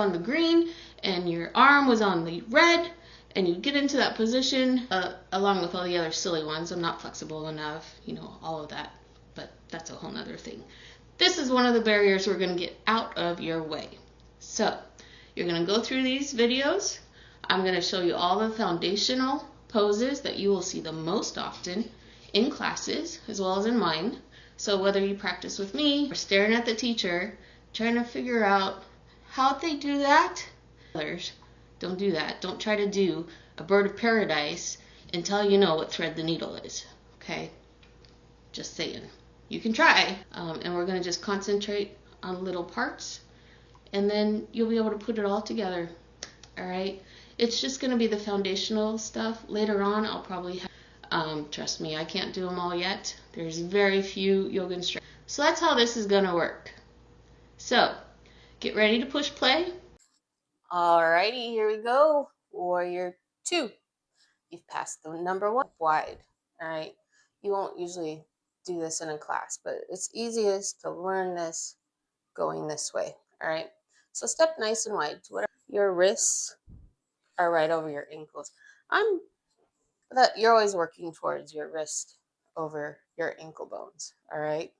on the green and your arm was on the red, and you get into that position along with all the other silly ones. I'm not flexible enough, all of that, but that's a whole nother thing. This is one of the barriers we're going to get out of your way. So you're going to go through these videos. I'm going to show you all the foundational poses that you will see the most often in classes as well as in mine. So whether you practice with me or staring at the teacher, trying to figure out how they do that, others don't do that. Don't try to do a bird of paradise until you know what thread the needle is. Okay? Just saying. You can try. And we're going to just concentrate on little parts, and then you'll be able to put it all together. Alright? It's just going to be the foundational stuff. Later on, I'll probably have, trust me, I can't do them all yet. There's very few yoga instructors. So that's how this is going to work. So, get ready to push play. Alrighty, here we go. Warrior 2. You've passed the number 1 wide. Alright. You won't usually do this in a class, but it's easiest to learn this going this way. Alright. So step nice and wide. Your wrists are right over your ankles. You're always working towards your wrist over your ankle bones. Alright.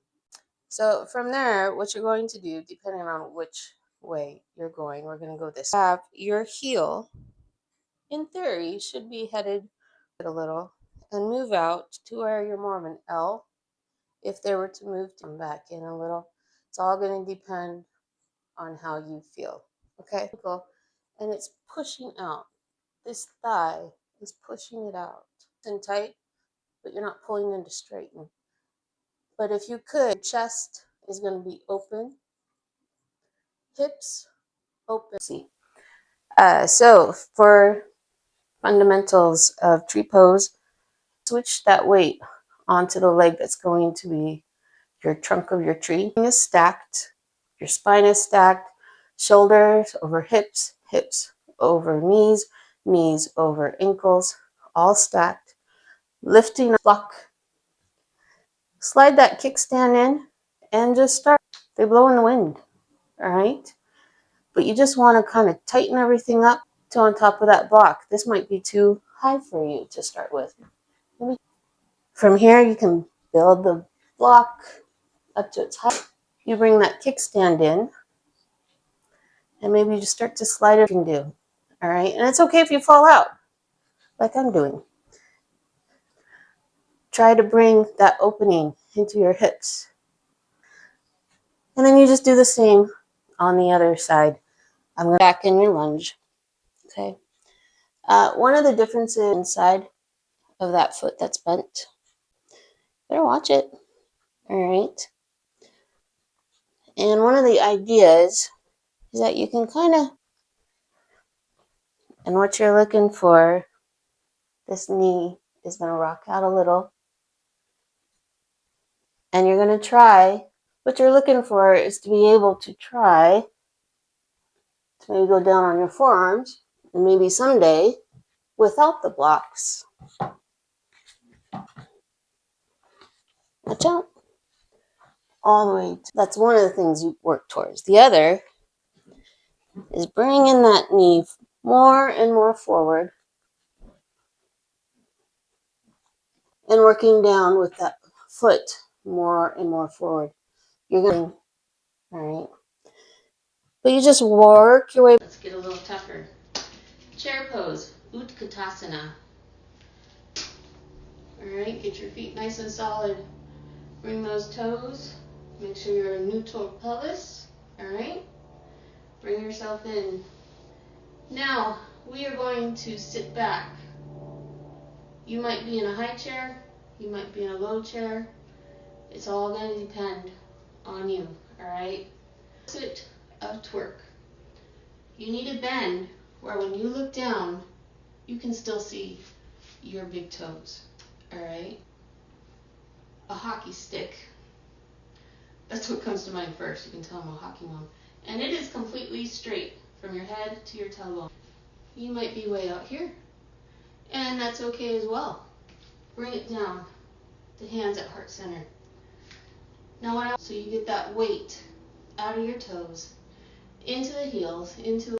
So from there, what you're going to do, depending on which way you're going, we're going to go this way. Have your heel, in theory, should be headed a little and move out to where you're more of an L. If they were to move to back in a little, it's all going to depend on how you feel. Okay? And it's pushing out. This thigh is pushing it out. It's in tight, but you're not pulling into straighten. But if you could, chest is going to be open, hips open. See. So for fundamentals of tree pose, switch that weight onto the leg that's going to be your trunk of your tree. Is stacked, your spine is stacked, shoulders over hips, hips over knees, knees over ankles, all stacked. Lifting block. Slide that kickstand in and just start. They blow in the wind, all right? But you just want to kind of tighten everything up to on top of that block. This might be too high for you to start with. From here, you can build the block up to its height. You bring that kickstand in, and maybe you just start to slide it. You can do, all right? And it's okay if you fall out, like I'm doing. Try to bring that opening into your hips. And then you just do the same on the other side. I'm going back in your lunge, okay? One of the differences inside of that foot that's bent, better watch it, all right? And one of the ideas is that you can kind of, and what you're looking for, this knee is going to rock out a little. And you're going to try, what you're looking for is to be able to try to maybe go down on your forearms, and maybe someday without the blocks. Watch out. All the way. That's one of the things you work towards. The other is bringing that knee more and more forward and working down with that foot more and more forward. You're going, all right. But you just work your way. Let's get a little tougher. Chair pose, Utkatasana. Alright, get your feet nice and solid. Bring those toes. Make sure you're in neutral pelvis. Alright? Bring yourself in. Now, we are going to sit back. You might be in a high chair. You might be in a low chair. It's all going to depend on you. Alright? Sit a twerk. You need a bend where when you look down, you can still see your big toes. Alright? A hockey stick. That's what comes to mind first. You can tell I'm a hockey mom. And it is completely straight from your head to your tailbone. You might be way out here. And that's okay as well. Bring it down. The hands at heart center. Now so you get that weight out of your toes. into the heels, into